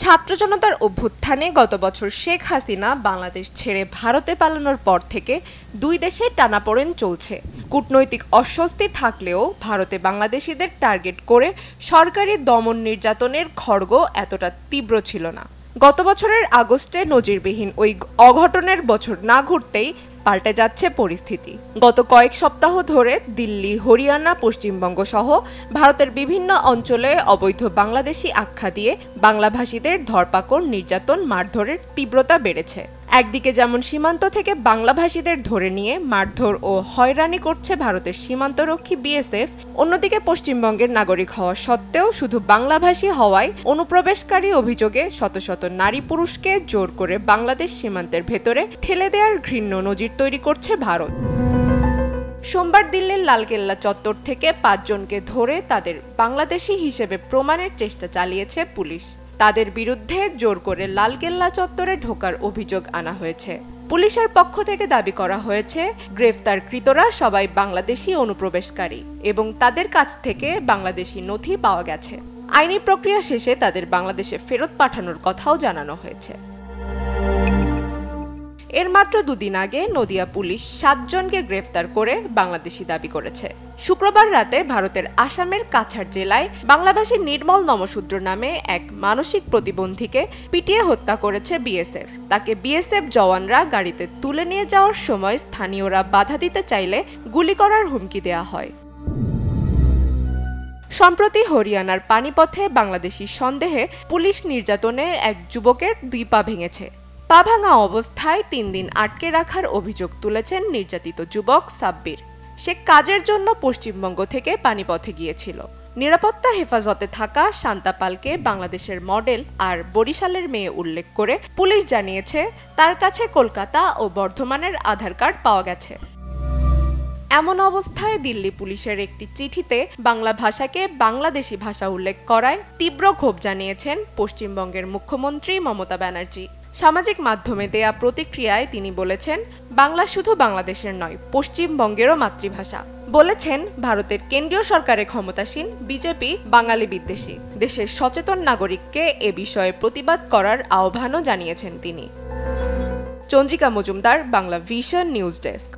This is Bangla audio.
ছাত্র জনতার অভ্যুত্থানে গত বছর শেখ হাসিনা বাংলাদেশ ছেড়ে ভারতে পালানোর পর থেকে দুই দেশে টানাপোড়েন চলছে। কূটনৈতিক অস্বস্তি থাকলেও ভারতে বাংলাদেশিদের টার্গেট করে সরকারি দমন নির্যাতনের খড়গ এতটা তীব্র ছিল না। গত বছরের আগস্টে নজিরবিহীন ওই অঘটনের বছর না ঘুরতেই পাল্টে যাচ্ছে পরিস্থিতি। গত কয়েক সপ্তাহ ধরে দিল্লি, হরিয়ানা, পশ্চিমবঙ্গ সহ ভারতের বিভিন্ন অঞ্চলে অবৈধ বাংলাদেশি আখ্যা দিয়ে বাংলাভাষীদের ধরপাকড়, নির্যাতন, মারধরের তীব্রতা বেড়েছে। একদিকে যেমন সীমান্ত থেকে বাংলাভাষীদের ধরে নিয়ে মারধর ও হয়রানি করছে ভারতের সীমান্তরক্ষী বিএসএফ, অন্যদিকে পশ্চিমবঙ্গের নাগরিক হওয়া সত্ত্বেও শুধু বাংলাভাষী হওয়ায় অনুপ্রবেশকারী অভিযোগে শত শত নারী পুরুষকে জোর করে বাংলাদেশ সীমান্তের ভেতরে ঠেলে দেওয়ার ঘৃণ্য নজির তৈরি করছে ভারত। সোমবার দিল্লির লালকেল্লা চত্বর থেকে 5 জনকে ধরে তাদের বাংলাদেশি হিসেবে প্রমাণের চেষ্টা চালিয়েছে পুলিশ। তাদের বিরুদ্ধে জোর করে লালকেল্লা চত্বরে ঢোকার অভিযোগ আনা হয়েছে। পুলিশের পক্ষ থেকে দাবি করা হয়েছে, গ্রেফতারকৃতরা সবাই বাংলাদেশি অনুপ্রবেশকারী এবং তাদের কাছ থেকে বাংলাদেশি নথি পাওয়া গেছে। আইনি প্রক্রিয়া শেষে তাদের বাংলাদেশে ফেরত পাঠানোর কথাও জানানো হয়েছে। এর মাত্র 2 দিন আগে নদিয়া পুলিশ 7 জনকে গ্রেফতার করে বাংলাদেশি দাবি করেছে। শুক্রবার রাতে ভারতের আসামের কাছাড় জেলায় বাংলাভাষী নির্মল নমশূদ্র নামে এক মানসিক প্রতিবন্ধীকে পিটিয়ে হত্যা করেছে বিএসএফ। তাকে বিএসএফ জওয়ানরা গাড়িতে তুলে নিয়ে যাওয়ার সময় স্থানীয়রা বাধা দিতে চাইলে গুলি করার হুমকি দেওয়া হয়। সম্প্রতি হরিয়ানার পানিপথে বাংলাদেশি সন্দেহে পুলিশ নির্যাতনে এক যুবকের 2 পা ভেঙেছে। পা ভাঙা অবস্থায় 3 দিন আটকে রাখার অভিযোগ তুলেছেন নির্যাতিত যুবক সাব্বির। সে কাজের জন্য পশ্চিমবঙ্গ থেকে পানিপথে গিয়েছিল। নিরাপত্তা হেফাজতে থাকা শান্তা পালকে বাংলাদেশের মডেল আর বরিশালের মেয়ে উল্লেখ করে পুলিশ জানিয়েছে, তার কাছে কলকাতা ও বর্ধমানের আধার কার্ড পাওয়া গেছে। এমন অবস্থায় দিল্লি পুলিশের একটি চিঠিতে বাংলা ভাষাকে বাংলাদেশি ভাষা উল্লেখ করায় তীব্র ক্ষোভ জানিয়েছেন পশ্চিমবঙ্গের মুখ্যমন্ত্রী মমতা ব্যানার্জি। সামাজিক মাধ্যমে দেয়া প্রতিক্রিয়ায় তিনি বলেছেন, বাংলা শুধু বাংলাদেশের নয়, পশ্চিমবঙ্গেরও মাতৃভাষা। বলেছেন, ভারতের কেন্দ্রীয় সরকারে ক্ষমতাসীন বিজেপি বাঙালি বিদ্বেষী। দেশের সচেতন নাগরিককে এ বিষয়ে প্রতিবাদ করার আহ্বানও জানিয়েছেন তিনি। Chandrika Majumdar, Bangla vision news desk.